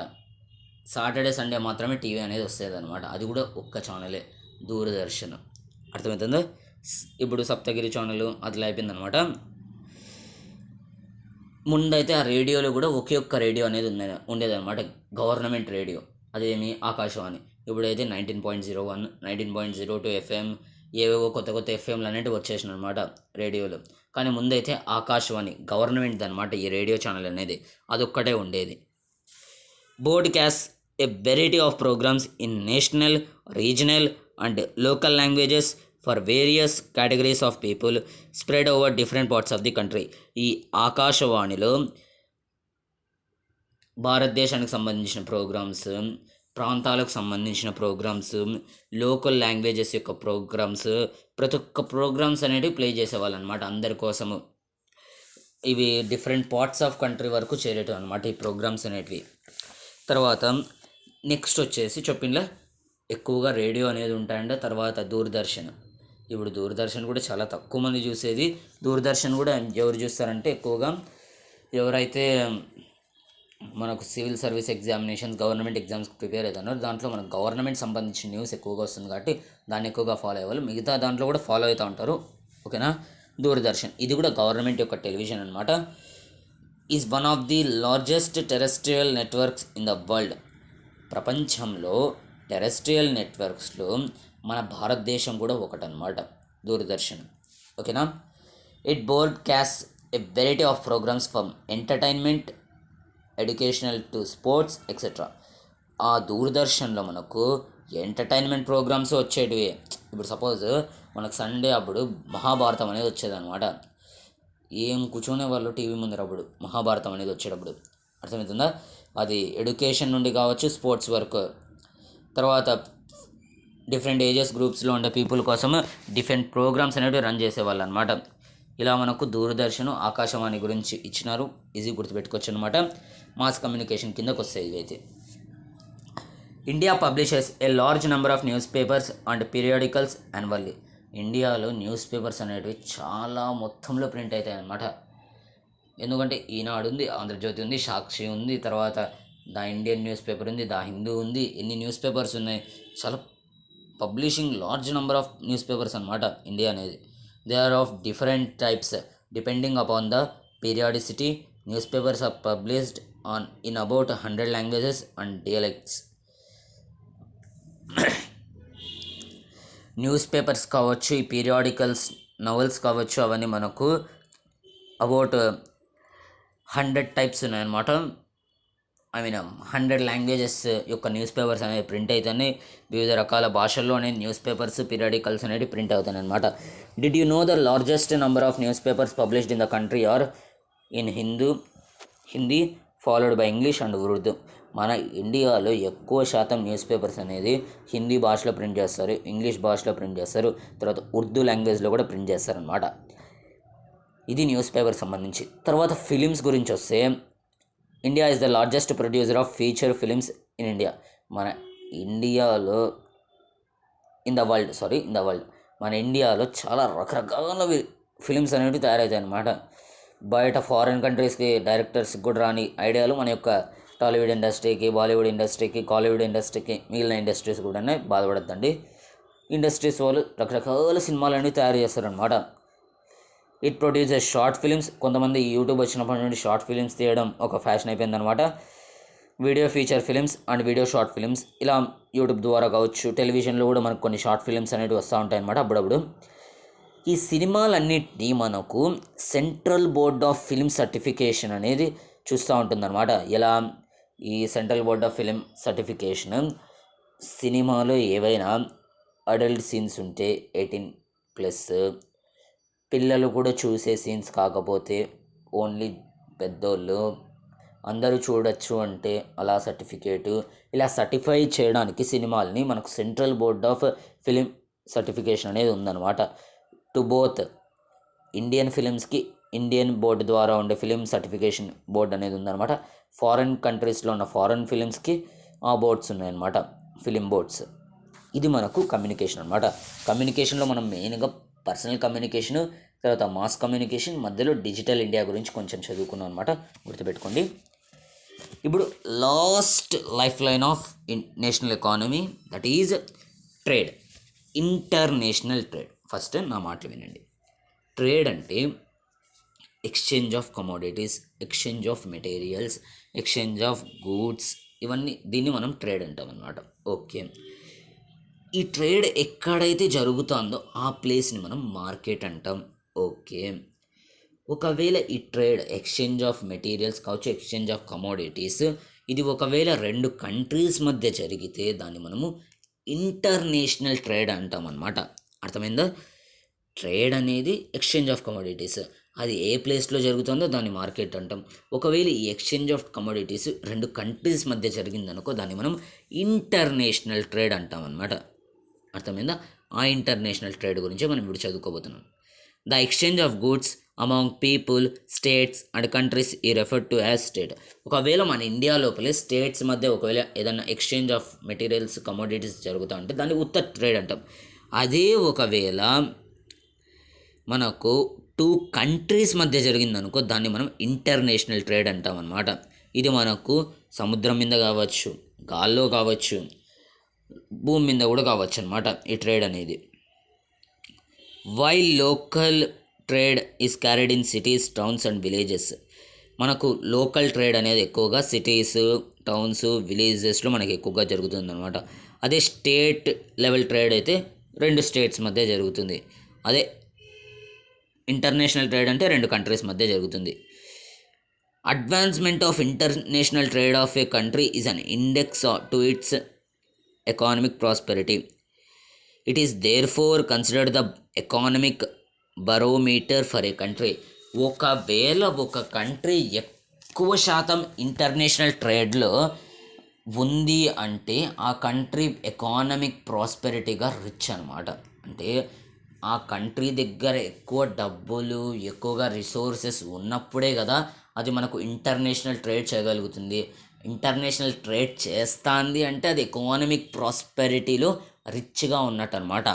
సాటర్డే సండే మాత్రమే టీవీ అనేది వస్తుంది అనమాట, అది కూడా ఒక్క ఛానలే, దూరదర్శన్. అర్థమవుతుందా. ఇప్పుడు సప్తగిరి ఛానల్ అట్లా అయిపోయిందనమాట. ముందైతే ఆ రేడియోలో కూడా ఒకే ఒక్క రేడియో అనేది ఉండేదన్నమాట, గవర్నమెంట్ రేడియో, అదేమి ఆకాశవాణి. ఇప్పుడైతే 19.01, 19.02 FM, ఏవేవో కొత్త కొత్త ఎఫ్ఎంలు అనేవి వచ్చేసినాయి అనమాట రేడియోలో. కానీ ముందైతే ఆకాశవాణి గవర్నమెంట్ అనమాట ఈ రేడియో ఛానల్ అనేది, అదొక్కటే ఉండేది. broadcasts a variety of programs in national, regional and local languages for various categories of people spread over different parts of the country. ఈ ఆకాశవాణిలో భారతదేశానికి సంబంధించిన ప్రోగ్రామ్స్, ప్రాంతాలకు సంబంధించిన ప్రోగ్రామ్స్, లోకల్ లాంగ్వేజెస్ యొక్క ప్రోగ్రామ్స్, ప్రతి ఒక్క ప్రోగ్రామ్స్ అనేవి ప్లే చేసేవాళ్ళు అనమాట అందరి కోసము. ఇవి డిఫరెంట్ పార్ట్స్ ఆఫ్ కంట్రీ వరకు చేరేటం అనమాట ఈ ప్రోగ్రామ్స్ అనేటివి. తర్వాత నెక్స్ట్ వచ్చేసి చెప్పిండ్లా ఎక్కువగా రేడియో అనేది ఉంటాయంట. తర్వాత దూరదర్శన్. ఇప్పుడు దూరదర్శన్ కూడా చాలా తక్కువ మంది చూసేది. దూరదర్శన్ కూడా ఎవరు చూస్తారంటే ఎక్కువగా ఎవరైతే మనకు సివిల్ సర్వీస్ ఎగ్జామినేషన్స్, గవర్నమెంట్ ఎగ్జామ్స్కి ప్రిపేర్ అవుతున్నారు, దాంట్లో మనకు గవర్నమెంట్ సంబంధించిన న్యూస్ ఎక్కువగా వస్తుంది కాబట్టి దాన్ని ఎక్కువగా ఫాలో అయ్యేవాళ్ళు. మిగతా దాంట్లో కూడా ఫాలో అవుతూ ఉంటారు. ఓకేనా. దూరదర్శన్ ఇది కూడా గవర్నమెంట్ యొక్క టెలివిజన్ అనమాట. Is one of the largest terrestrial networks in the world. ప్రపంచంలో టెరెస్ట్రియల్ నెట్వర్క్స్లో మన భారతదేశం కూడా ఒకటనమాట దూరదర్శన్. ఓకేనా. It broadcast a variety of programmes from entertainment, educational to sports etcetera. ఆ దూరదర్శన్లో మనకు ఎంటర్టైన్మెంట్ ప్రోగ్రామ్స్ వచ్చేటివి. ఇప్పుడు సపోజ్ మనకు సండే అప్పుడు మహాభారతం అనేది వచ్చేదన్నమాట. ఏం కూర్చునే వాళ్ళు టీవీ ముందర అప్పుడు మహాభారతం అనేది వచ్చేటప్పుడు. అర్థమవుతుందా. అది ఎడ్యుకేషన్ నుండి కావచ్చు, స్పోర్ట్స్ వరకు. తర్వాత డిఫరెంట్ ఏజెస్ గ్రూప్స్లో ఉండే పీపుల్ కోసం డిఫరెంట్ ప్రోగ్రామ్స్ అనేవి రన్ చేసేవాళ్ళు అనమాట. ఇలా మనకు దూరదర్శన్, ఆకాశవాణి గురించి ఇచ్చినారు, ఈజీ గుర్తుపెట్టుకోవచ్చు అనమాట. మాస్ కమ్యూనికేషన్ కిందకు వస్తాయి ఇవైతే. India publishes a large number of news papers and periodicals annually. ఇండియాలో న్యూస్ పేపర్స్ అనేటివి చాలా మొత్తంలో ప్రింట్ అవుతాయి అన్నమాట. ఎందుకంటే ఈనాడు ఉంది, ఆంధ్రజ్యోతి ఉంది, సాక్షి ఉంది, తర్వాత ద ఇండియన్ న్యూస్ పేపర్ ఉంది, ద హిందూ ఉంది, ఎన్ని న్యూస్ పేపర్స్ ఉన్నాయి. చాలా publishing large number of news papers అనమాట ఇండియా అనేది. They are of different types depending upon the periodicity. News papers are published on in about 100 languages and dialects. News papers కావచ్చు, ఈ periodicals, novels కావచ్చు, అవన్నీ మనకు about 100 types ఉన్నాయన్నమాట. I mean 100 languages యొక్క news papers అనేవి print అవుతాయి. వివిధ రకాల భాషల్లోనే న్యూస్ పేపర్స్, పీరియాడికల్స్ అనేవి ప్రింట్ అవుతాయి అనమాట. Did you know the largest number of news papers published in the country are in Hindi followed by English and Urdu. మన ఇండియాలో ఎక్కువ శాతం న్యూస్ పేపర్స్ అనేది హిందీ భాషలో ప్రింట్ చేస్తారు, ఇంగ్లీష్ భాషలో ప్రింట్ చేస్తారు, తర్వాత ఉర్దూ లాంగ్వేజ్లో కూడా ప్రింట్ చేస్తారనమాట. ఇది న్యూస్ పేపర్ సంబంధించి. తర్వాత ఫిలిమ్స్ గురించి వస్తే, India is the largest producer of feature films in India. మన ఇండియాలో ఇన్ ద వరల్డ్ మన ఇండియాలో చాలా రకరకాల ఫిలిమ్స్ అనేవి తయారవుతాయి అన్నమాట. బయట ఫారిన్ కంట్రీస్కి డైరెక్టర్స్కి కూడా రాని ఐడియాలు మన యొక్క టాలీవుడ్ ఇండస్ట్రీకి, బాలీవుడ్ ఇండస్ట్రీకి, కాలీవుడ్ ఇండస్ట్రీకి, మిగిలిన ఇండస్ట్రీస్ కూడా బాధపడద్దండి. ఇండస్ట్రీస్ వాళ్ళు రకరకాల సినిమాలు అనేవి తయారు చేస్తారనమాట. It produces short films. కొంతమంది యూట్యూబ్ వచ్చినప్పటి నుండి షార్ట్ ఫిలిమ్స్ తీయడం ఒక ఫ్యాషన్ అయిపోయిందనమాట. Video feature films and video short films, ఇలా యూట్యూబ్ ద్వారా కావచ్చు, టెలివిజన్లో కూడా మనకు కొన్ని షార్ట్ ఫిలిమ్స్ అనేవి వస్తూ ఉంటాయి అన్నమాట అప్పుడప్పుడు. ఈ సినిమాలన్నిటినీ మనకు central board of film certification అనేది చూస్తూ ఉంటుందన్నమాట. ఎలా ఈ central board of film certification సినిమాలో ఏవైనా అడల్ట్ సీన్స్ ఉంటే 18+, పిల్లలు కూడా చూసే సీన్స్ కాకపోతే ఓన్లీ పెద్దోళ్ళు అందరూ చూడొచ్చు అంటే అలా సర్టిఫికేటు, ఇలా సర్టిఫై చేయడానికి సినిమాల్ని మనకు central board of film certification అనేది ఉందన్నమాట. టు బోత్ ఇండియన్ ఫిలిమ్స్కి ఇండియన్ బోర్డు ద్వారా ఉండే ఫిలిం సర్టిఫికేషన్ బోర్డు అనేది ఉందన్నమాట. ఫారెన్ కంట్రీస్లో ఉన్న ఫారెన్ ఫిలిమ్స్కి ఆ బోర్డ్స్ ఉన్నాయన్నమాట, ఫిలిం బోర్డ్స్. ఇది మనకు కమ్యూనికేషన్ అనమాట. కమ్యూనికేషన్లో మనం మెయిన్గా పర్సనల్ కమ్యూనికేషను, తర్వాత మాస్ కమ్యూనికేషన్, మధ్యలో డిజిటల్ ఇండియా గురించి కొంచెం చదువుకున్నాం అనమాట, గుర్తుపెట్టుకోండి. ఇప్పుడు last life line of national economy, that is trade, international trade. First నా మాటలు వినండి. ట్రేడ్ అంటే exchange of commodities, exchange of materials, exchange of goods, దీన్ని మనం ట్రేడ్ అంటాం అన్నమాట. ఓకే, ఈ ట్రేడ్ ఎక్కడైతే జరుగుతుందో ఆ ప్లేస్ని మనం మార్కెట్ అంటాం. ఓకే, ఒకవేళ ఈ ట్రేడ్ ఎక్స్చేంజ్ ఆఫ్ మెటీరియల్స్ కావచ్చు, ఎక్స్చేంజ్ ఆఫ్ కమోడిటీస్, ఇది ఒకవేళ 2 కంట్రీస్ మధ్య జరిగితే దాన్ని మనము ఇంటర్నేషనల్ ట్రేడ్ అంటాం అన్నమాట. అర్థమైందా? ట్రేడ్ అనేది ఎక్స్చేంజ్ ఆఫ్ కమోడిటీస్, అది ఏ ప్లేస్లో జరుగుతుందో దాన్ని మార్కెట్ అంటాం. ఒకవేళ ఈ ఎక్స్చేంజ్ ఆఫ్ కమోడిటీస్ 2 కంట్రీస్ మధ్య జరిగిందనుకో దాన్ని మనం ఇంటర్నేషనల్ ట్రేడ్ అంటాం అన్నమాట. అర్థమైందా? ఆ ఇంటర్నేషనల్ ట్రేడ్ గురించి మనం ఇప్పుడు చదువుకోబోతున్నాం. The exchange of goods among people, states and countries ఈ రెఫర్ టు యాజ్ ట్రేడ్. ఒకవేళ మన ఇండియా లోపలే స్టేట్స్ మధ్య ఒకవేళ ఏదైనా ఎక్స్చేంజ్ ఆఫ్ మెటీరియల్స్, కమోడిటీస్ జరుగుతూ ఉంటే దాన్ని ఉత్త ట్రేడ్ అంటాం. అదే ఒకవేళ మనకు 2 కంట్రీస్ మధ్య జరిగిందనుకో దాన్ని మనం ఇంటర్నేషనల్ ట్రేడ్ అంటాం అన్నమాట. ఇది మనకు సముద్రం మీద కావచ్చు, గాల్లో కావచ్చు, భూమి మీద కూడా కావచ్చు అనమాట ఈ ట్రేడ్ అనేది. While local trade is carried in cities, towns and villages. మనకు లోకల్ ట్రేడ్ అనేది ఎక్కువగా సిటీస్, టౌన్స్, విలేజెస్లో మనకి ఎక్కువగా జరుగుతుంది అనమాట. అదే స్టేట్ లెవెల్ ట్రేడ్ అయితే 2 స్టేట్స్ మధ్య జరుగుతుంది. అదే ఇంటర్నేషనల్ ట్రేడ్ అంటే 2 కంట్రీస్ మధ్య జరుగుతుంది. Advancement of international trade of a country is an index to its economic prosperity. It is therefore considered the economic barometer for a country. ఒకవేళ ఒక country ఎక్కువ శాతం ఇంటర్నేషనల్ ట్రేడ్లో ఉంది అంటే ఆ కంట్రీ ఎకానమిక్ ప్రాస్పెరిటీగా రిచ్ అనమాట. అంటే ఆ కంట్రీ దగ్గర ఎక్కువ డబ్బులు, ఎక్కువగా రిసోర్సెస్ ఉన్నప్పుడే కదా అది మనకు ఇంటర్నేషనల్ ట్రేడ్ చేయగలుగుతుంది. ఇంటర్నేషనల్ ట్రేడ్ చేస్తుంది అంటే అది ఎకానమిక్ ప్రాస్పెరిటీలో రిచ్గా ఉన్నట్టు అనమాట.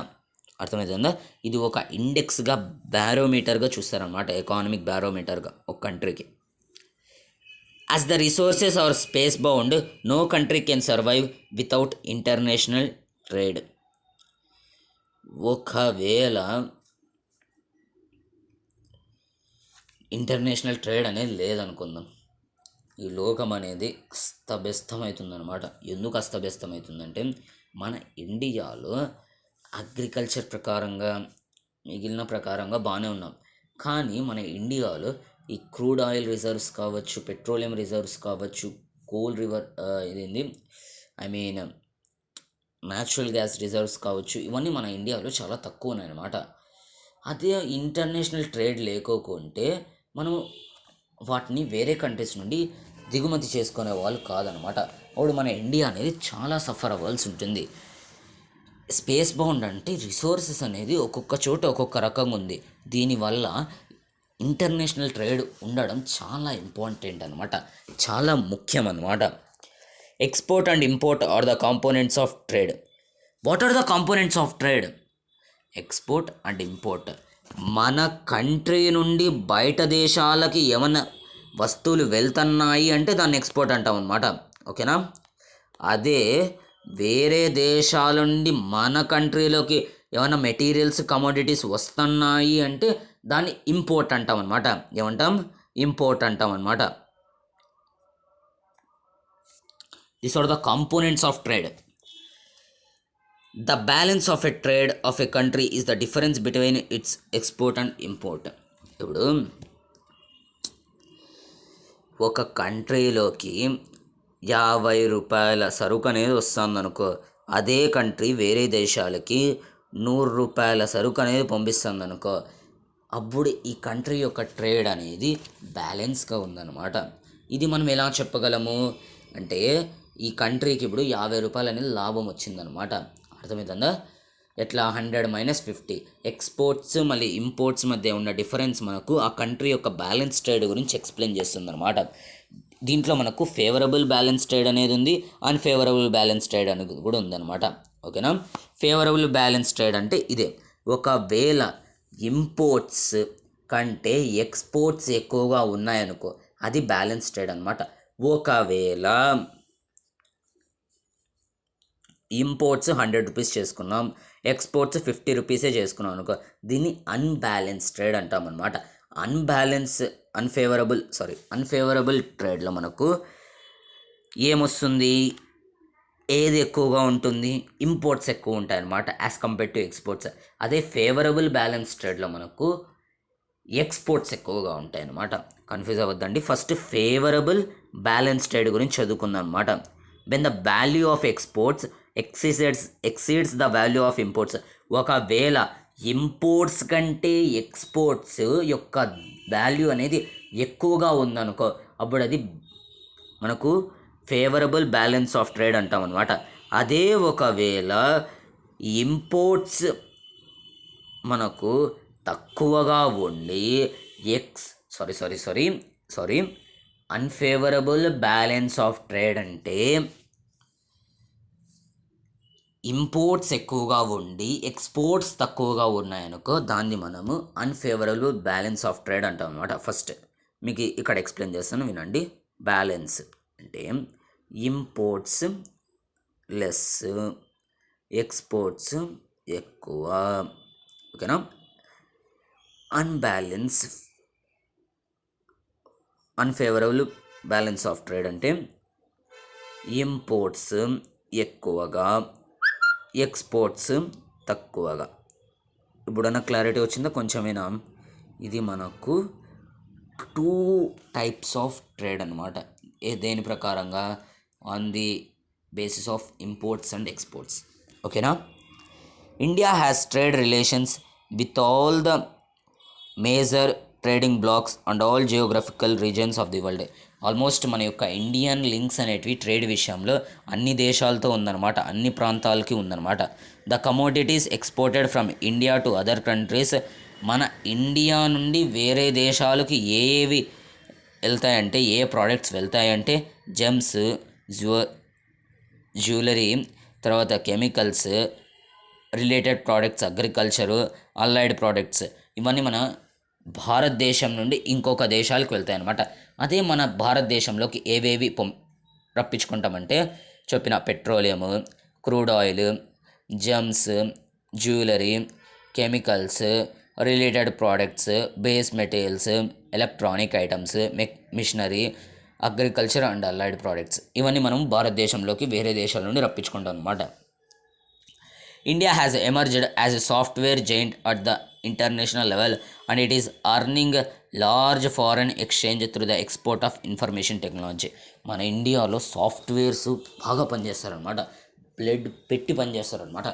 అర్థమవుతుందా? ఇది ఒక ఇండెక్స్గా, బ్యారోమీటర్గా చూస్తారనమాట, ఎకానమిక్ బ్యారోమీటర్గా ఒక కంట్రీకి. As the resources are space bound, no country can survive without international trade. ఒకవేళ ఇంటర్నేషనల్ ట్రేడ్ అనేది లేదనుకుందాం, ఈ లోకం అనేది అస్తవ్యస్తమవుతుందన్నమాట. ఎందుకు అస్తవ్యస్తమవుతుందంటే మన ఇండియాలో అగ్రికల్చర్ ప్రకారంగా, మిగిలిన ప్రకారంగా బాగానే ఉన్నాం. కానీ మన ఇండియాలో ఈ క్రూడ్ ఆయిల్ రిజర్వ్స్ కావచ్చు, పెట్రోలియం రిజర్వ్స్ కావచ్చు, కోల్ ఇదేంది న్యాచురల్ గ్యాస్ రిజర్వ్స్ కావచ్చు, ఇవన్నీ మన ఇండియాలో చాలా తక్కువ ఉన్నాయన్నమాట. అదే ఇంటర్నేషనల్ ట్రేడ్ లేకోకుంటే మనం వాటిని వేరే కంట్రీస్ నుండి దిగుమతి చేసుకునే వాళ్ళు కాదనమాట. అప్పుడు మన ఇండియా అనేది చాలా సఫర్ అవ్వాల్సి ఉంటుంది. స్పేస్ బౌండ్ అంటే రిసోర్సెస్ అనేది ఒక్కొక్క చోట ఒక్కొక్క రకంగా ఉంది. దీనివల్ల ఇంటర్నేషనల్ ట్రేడ్ ఉండడం చాలా ఇంపార్టెంట్ అనమాట, చాలా ముఖ్యం అన్నమాట. Export and import are the components of trade. What are the components of trade? Export and import. మన కంట్రీ నుండి బయట దేశాలకి ఏమన్నా వస్తువులు వెళ్తున్నాయి అంటే దాన్ని ఎక్స్పోర్ట్ అంటాం అనమాట. ఓకేనా? అదే వేరే దేశాల నుండి మన కంట్రీలోకి ఏమైనా మెటీరియల్స్, కమోడిటీస్ వస్తున్నాయి అంటే దాన్ని ఇంపోర్ట్ అంటాం అనమాట. ఏమంటాం? ఇంపోర్ట్ అంటాం అనమాట. These are the components of trade. The balance of a trade of a country is the difference between its export and import. ఇప్పుడు ఒక కంట్రీలోకి 50 రూపాయల సరుకు అనేది వస్తుందనుకో, అదే కంట్రీ వేరే దేశాలకి 100 రూపాయల సరుకు అనేది పంపిస్తుందనుకో, అప్పుడు ఈ కంట్రీ యొక్క ట్రేడ్ అనేది బ్యాలెన్స్గా ఉందన్నమాట. ఇది మనం ఎలా చెప్పగలము అంటే, ఈ కంట్రీకి ఇప్పుడు 50 రూపాయలు అనేది లాభం వచ్చిందనమాట. అర్థమవుతుందా? ఎట్లా 100 - 50 ఎక్స్పోర్ట్స్ మళ్ళీ ఇంపోర్ట్స్ మధ్య ఉన్న డిఫరెన్స్ మనకు ఆ కంట్రీ యొక్క బ్యాలెన్స్ ట్రేడ్ గురించి ఎక్స్ప్లెయిన్ చేస్తుందన్నమాట. దీంట్లో మనకు ఫేవరబుల్ బ్యాలెన్స్ ట్రేడ్ అనేది ఉంది, అన్ఫేవరబుల్ బ్యాలెన్స్ ట్రేడ్ అనేది కూడా ఉందన్నమాట. ఓకేనా? ఫేవరబుల్ బ్యాలెన్స్ ట్రేడ్ అంటే ఇదే, ఒకవేళ ఇంపోర్ట్స్ కంటే ఎక్స్పోర్ట్స్ ఎక్కువగా ఉన్నాయనుకో, అది బ్యాలెన్స్ ట్రేడ్ అనమాట. ఒకవేళ ఇంపోర్ట్స్ 100 రూపీస్ చేసుకున్నాం, ఎక్స్పోర్ట్స్ 50 రూపీసే చేసుకున్నాం అనుకో, దీన్ని అన్బ్యాలెన్స్ ట్రేడ్ అంటాం అనమాట. అన్ఫేవరబుల్ ట్రేడ్లో మనకు ఏమొస్తుంది, ఏది ఎక్కువగా ఉంటుంది, ఇంపోర్ట్స్ ఎక్కువ ఉంటాయి అన్నమాట యాజ్ కంపేర్ టు ఎక్స్పోర్ట్స్. అదే ఫేవరబుల్ బ్యాలెన్స్ ట్రేడ్లో మనకు ఎక్స్పోర్ట్స్ ఎక్కువగా ఉంటాయి అన్నమాట. కన్ఫ్యూజ్ అవ్వద్దండి. ఫస్ట్ ఫేవరబుల్ బ్యాలెన్స్ ట్రేడ్ గురించి చదువుకుందాం అనమాట. When the value of exports exceeds the value of imports. ఒకవేళ ఇంపోర్ట్స్ కంటే ఎక్స్పోర్ట్స్ యొక్క వాల్యూ అనేది ఎక్కువగా ఉందనుకో, అప్పుడు అది మనకు ఫేవరబుల్ బ్యాలెన్స్ ఆఫ్ ట్రేడ్ అంటాం అనమాట. అదే ఒకవేళ ఇంపోర్ట్స్ మనకు తక్కువగా ఉండి అన్ఫేవరబుల్ బ్యాలెన్స్ ఆఫ్ ట్రేడ్ అంటే ఇంపోర్ట్స్ ఎక్కువగా ఉండి ఎక్స్పోర్ట్స్ తక్కువగా ఉన్నాయనుకో, దాన్ని మనము అన్ఫేవరబుల్ బ్యాలెన్స్ ఆఫ్ ట్రేడ్ అంటాం అనమాట. ఫస్ట్ మీకు ఇక్కడ ఎక్స్ప్లెయిన్ చేస్తాను, వినండి. బ్యాలెన్స్ అంటే ఇంపోర్ట్స్ లెస్, ఎక్స్పోర్ట్స్ ఎక్కువ. ఓకేనా? అన్ఫేవరబుల్ బ్యాలెన్స్ ఆఫ్ ట్రేడ్ అంటే ఇంపోర్ట్స్ ఎక్కువగా, ఎక్స్పోర్ట్స్ తక్కువగా. ఇప్పుడన్నా క్లారిటీ వచ్చిందా కొంచెమైనా? ఇది మనకు 2 టైప్స్ ఆఫ్ ట్రేడ్ అనమాట. దేని ప్రకారంగా? On the basis of imports and exports. ఓకేనా? India has trade relations with all the major trading blocks and all geographical regions of the world. Almost మన యొక్క ఇండియన్ లింక్స్ అనేటివి ట్రేడ్ విషయంలో అన్ని దేశాలతో ఉందన్నమాట, అన్ని ప్రాంతాలకి ఉందన్నమాట. The commodities exported from India to other countries. మన ఇండియా నుండి వేరే దేశాలకు ఏవి వెళ్తాయంటే, ఏ ప్రోడక్ట్స్ వెళ్తాయంటే జెమ్స్, జ్యువెలరీ, తర్వాత chemicals, related products, agriculture, allied products, ఇవన్నీ మన భారతదేశం నుండి ఇంకొక దేశాలకు వెళ్తాయి అన్నమాట. అదే మన భారతదేశంలోకి ఏవేవి రప్పించుకుంటామంటే చెప్పిన petroleum, crude oil, gems, jewellery, chemicals, related products, base materials, electronic items, machinery, agriculture and allied products, ఇవన్నీ మనం భారతదేశంలోకి వేరే దేశాల నుండి రప్పించుకుంటాం అన్నమాట. India has emerged as a software giant at the international level and it is earning large foreign exchange through the export of information technology. మన ఇండియాలో softwares బాగా పనిచేస్తారనమాట, blood పెట్టి పనిచేస్తారనమాట.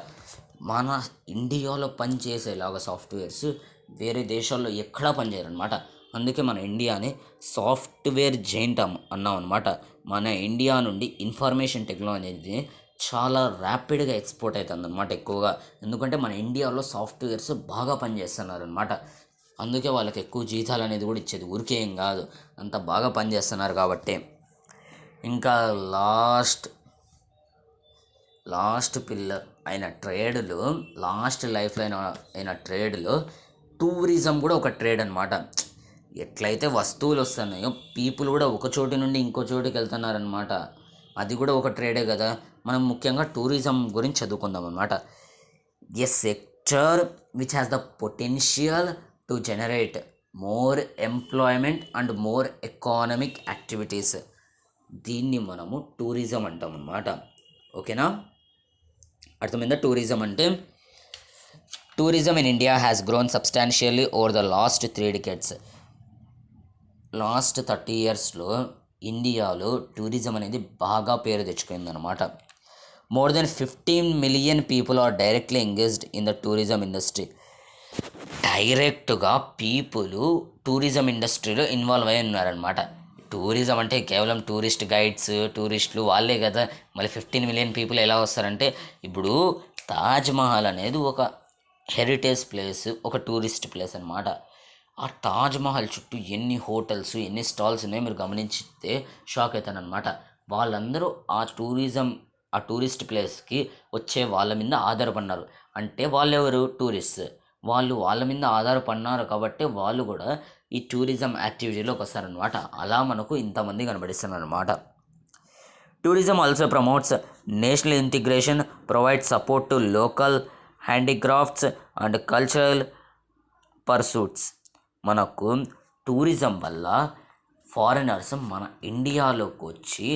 మన ఇండియాలో పనిచేసేలాగా సాఫ్ట్వేర్స్ వేరే దేశాల్లో ఎక్కడా పనిచేయరనమాట. అందుకే మన ఇండియాని సాఫ్ట్వేర్ జైంట్ అన్నాం అనమాట. మన ఇండియా నుండి ఇన్ఫర్మేషన్ టెక్నాలజీ అనేది చాలా ర్యాపిడ్గా ఎక్స్పోర్ట్ అవుతుంది అనమాట ఎక్కువగా. ఎందుకంటే మన ఇండియాలో సాఫ్ట్వేర్స్ బాగా పనిచేస్తున్నారు అనమాట. అందుకే వాళ్ళకి ఎక్కువ జీతాలు అనేది కూడా ఇచ్చేది, ఊరికే ఏం కాదు, అంత బాగా పనిచేస్తున్నారు కాబట్టి. ఇంకా లాస్ట్ పిల్లర్ అయిన ట్రేడ్లో, లాస్ట్ లైఫ్ లైన్ అయిన ట్రేడ్లో టూరిజం కూడా ఒక ట్రేడ్ అనమాట. ఎట్లయితే వస్తువులు వస్తున్నాయో పీపుల్ కూడా ఒక చోటు నుండి ఇంకో చోటుకి వెళ్తున్నారనమాట. అది కూడా ఒక ట్రేడే కదా. మనం ముఖ్యంగా టూరిజం గురించి చదువుకుందాం అనమాట. A sector which has the potential to generate more employment and more economic activities. దీన్ని మనము టూరిజం అంటాం అన్నమాట. ఓకేనా, అర్థమైందా? టూరిజం అంటే tourism in India has grown substantially over the last 3 decades. Last 30 yearsలో ఇండియాలో టూరిజం అనేది బాగా పేరు తెచ్చుకుందనమాట. More than 15 million people are directly engaged in the tourism industry. డైరెక్ట్గా పీపుల్ టూరిజం ఇండస్ట్రీలో ఇన్వాల్వ్ అయి ఉన్నారనమాట. టూరిజం అంటే కేవలం టూరిస్ట్ గైడ్స్, టూరిస్టులు వాళ్ళే కదా. మళ్ళీ 15 million పీపుల్ ఎలా వస్తారంటే, ఇప్పుడు తాజ్మహల్ అనేది ఒక హెరిటేజ్ ప్లేస్, ఒక టూరిస్ట్ ప్లేస్ అనమాట. ఆ తాజ్మహల్ చుట్టూ ఎన్ని హోటల్స్, ఎన్ని స్టాల్స్ ఉన్నాయో మీరు గమనించితే షాక్ అవుతానమాట. వాళ్ళందరూ ఆ టూరిస్ట్ ప్లేస్కి వచ్చే వాళ్ళ మీద ఆధారపడినారు. అంటే వాళ్ళెవరు? టూరిస్ట్. వాళ్ళ మీద ఆధారపడినారు కాబట్టి వాళ్ళు కూడా ఈ టూరిజం యాక్టివిటీలోకి వస్తారనమాట. అలా మనకు ఇంతమంది కనబడిస్తున్నారు అనమాట. Tourism also promotes national integration, provides support to local handicrafts and cultural pursuits. మనకు టూరిజం వల్ల ఫారినర్స్ మన ఇండియాలోకి వచ్చి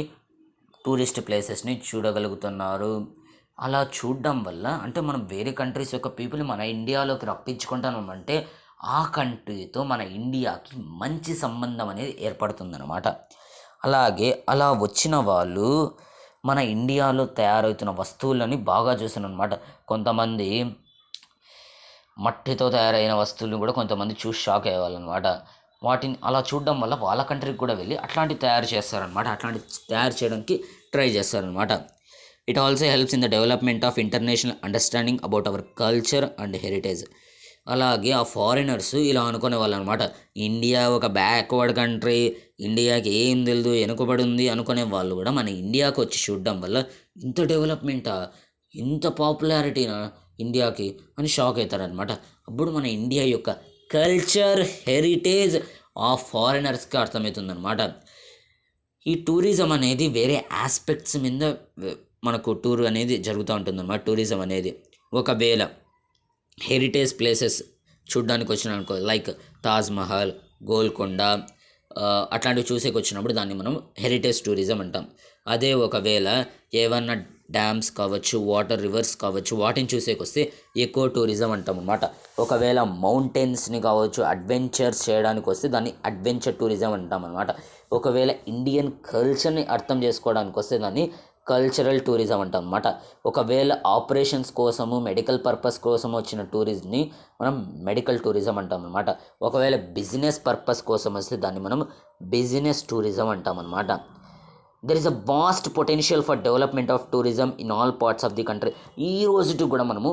టూరిస్ట్ ప్లేసెస్ని చూడగలుగుతున్నారు. అలా చూడడం వల్ల అంటే మనం వేరే కంట్రీస్ యొక్క పీపుల్ మన ఇండియాలోకి రప్పించుకుంటామంటే ఆ కంట్రీతో మన ఇండియాకి మంచి సంబంధం అనేది ఏర్పడుతుందన్నమాట. అలాగే అలా వచ్చిన వాళ్ళు మన ఇండియాలో తయారవుతున్న వస్తువులని బాగా చూస్తారనమాట. కొంతమంది మట్టితో తయారైన వస్తువులను కూడా కొంతమంది చూసి షాక్ అయ్యేవాళ్ళనమాట. వాటిని అలా చూడడం వల్ల వాళ్ళ కంట్రీకి కూడా వెళ్ళి అట్లాంటివి తయారు చేస్తారనమాట. అట్లాంటివి తయారు చేయడానికి ట్రై చేస్తారనమాట. It also helps in the development of international understanding about our culture and heritage. అలాగే ఆ ఫారినర్స్ ఇలా అనుకునే వాళ్ళు అనమాట. ఇండియా ఒక బ్యాక్వర్డ్ కంట్రీ, ఇండియాకి ఏం తెలియదు, వెనుకబడి ఉంది అనుకునే వాళ్ళు కూడా మన ఇండియాకి వచ్చి చూడడం వల్ల ఇంత డెవలప్మెంటా, ఇంత పాపులారిటీనా ఇండియాకి అని షాక్ అవుతారనమాట. అప్పుడు మన ఇండియా యొక్క కల్చర్, హెరిటేజ్ ఆ ఫారినర్స్కి అర్థమవుతుందన్నమాట. ఈ టూరిజం అనేది వేరే ఆస్పెక్ట్స్ మీద మనకు టూర్ అనేది జరుగుతూ ఉంటుందన్నమాట. టూరిజం అనేది ఒకవేళ హెరిటేజ్ ప్లేసెస్ చూడ్డానికి వచ్చిన అనుకో, లైక్ తాజ్మహల్, గోల్కొండ అట్లాంటివి చూసేకి వచ్చినప్పుడు దాన్ని మనం హెరిటేజ్ టూరిజం అంటాం. అదే ఒకవేళ ఏమన్నా డ్యామ్స్ కావచ్చు, వాటర్ రివర్స్ కావచ్చు, వాటిని చూసేకి వస్తే ఎకో టూరిజం అంటాం అన్నమాట. ఒకవేళ మౌంటైన్స్ని కావచ్చు అడ్వెంచర్స్ చేయడానికి వస్తే దాన్ని అడ్వెంచర్ టూరిజం అంటాం అన్నమాట. ఒకవేళ ఇండియన్ కల్చర్ని అర్థం చేసుకోవడానికి వస్తే దాన్ని కల్చరల్ టూరిజం అంటాం అన్నమాట. ఒకవేళ ఆపరేషన్స్ కోసము, మెడికల్ పర్పస్ కోసం వచ్చిన టూరిజంని మనం మెడికల్ టూరిజం అంటాం అన్నమాట. ఒకవేళ బిజినెస్ పర్పస్ కోసం వస్తే దాన్ని మనం బిజినెస్ టూరిజం అంటాం అన్నమాట. There is a vast potential for development of tourism in all parts of the country. ఈ రోజుకి కూడా మనము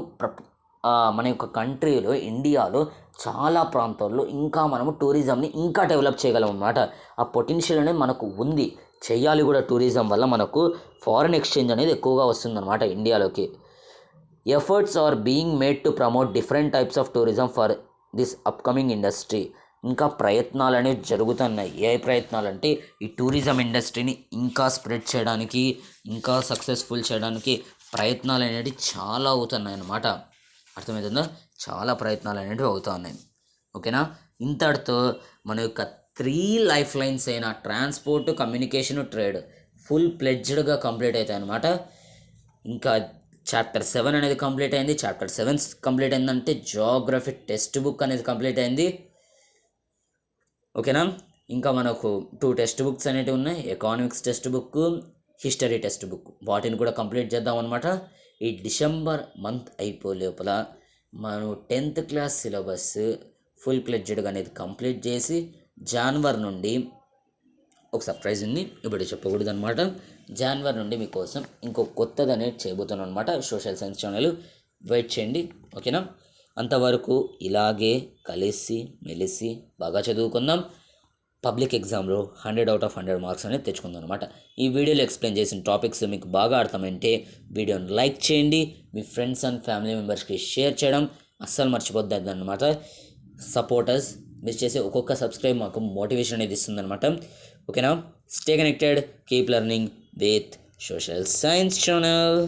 మన యొక్క కంట్రీలో, ఇండియాలో చాలా ప్రాంతాల్లో ఇంకా మనము టూరిజంని ఇంకా డెవలప్ చేయగలం అన్నమాట. ఆ పొటెన్షియల్ అనేది మనకు ఉంది, చేయాలి కూడా. టూరిజం వల్ల మనకు ఫారిన్ ఎక్స్చేంజ్ అనేది ఎక్కువగా వస్తుందన్నమాట ఇండియాలోకి. Efforts are being made to promote different types of tourism for this upcoming industry. ఇంకా ప్రయత్నాలు అనేవి జరుగుతున్నాయి. ఏ ప్రయత్నాలు అంటే ఈ టూరిజం ఇండస్ట్రీని ఇంకా స్ప్రెడ్ చేయడానికి, ఇంకా సక్సెస్ఫుల్ చేయడానికి ప్రయత్నాలు అనేవి చాలా అవుతున్నాయి అన్నమాట. అర్థమవుతుందా? చాలా ప్రయత్నాలు అనేవి అవుతూ ఉన్నాయి. ఓకేనా? ఇంతటితో మన యొక్క 3 లైఫ్ లైన్స్ అయిన ట్రాన్స్పోర్ట్, కమ్యూనికేషన్, ట్రేడ్ ఫుల్ ప్లెడ్జ్డ్గా కంప్లీట్ అవుతాయి అన్నమాట. ఇంకా చాప్టర్ 7 అనేది కంప్లీట్ అయింది. చాప్టర్ 7 కంప్లీట్ అయిందంటే జాగ్రఫీ టెక్స్ట్ బుక్ అనేది కంప్లీట్ అయింది. ఓకేనా? ఇంకా మనకు 2 టెక్స్ట్ బుక్స్ అనేవి ఉన్నాయి. Economics text book, history text book. వాటిని కూడా కంప్లీట్ చేద్దాం అనమాట. ఈ డిసెంబర్ మంత్ అయిపోయే లోపల మనం 10th క్లాస్ సిలబస్ ఫుల్ ప్లెడ్జ్డ్గా అనేది కంప్లీట్ చేసి జనవరి నుండి ఒక సర్ప్రైజ్ ఉంది, ఇప్పుడు చెప్పకూడదు అనమాట. జనవరి నుండి మీకోసం ఇంకో కొత్తది అనేది చేయబోతున్నాను అనమాట. సోషల్ సైన్స్ ఛానల్ వెయిట్ చేయండి. ఓకేనా? అంతవరకు ఇలాగే కలిసి మెలిసి బాగా చదువుకుందాం. పబ్లిక్ ఎగ్జామ్లో 100 out of 100 మార్క్స్ అనేది తెచ్చుకుందాం అనమాట. ఈ వీడియోలో ఎక్స్ప్లెయిన్ చేసిన టాపిక్స్ మీకు బాగా అర్థమైంటే వీడియోని లైక్ చేయండి, మీ ఫ్రెండ్స్ అండ్ ఫ్యామిలీ మెంబర్స్కి షేర్ చేయడం అస్సలు మర్చిపోద్దు అనమాట. సపోర్టర్స్ మీరు చేసే ఒక్కొక్క సబ్స్క్రైబ్ మాకు మోటివేషన్ అనేది ఇస్తుందన్నమాట. ఓకేనా? Stay connected, keep learning with social science channel.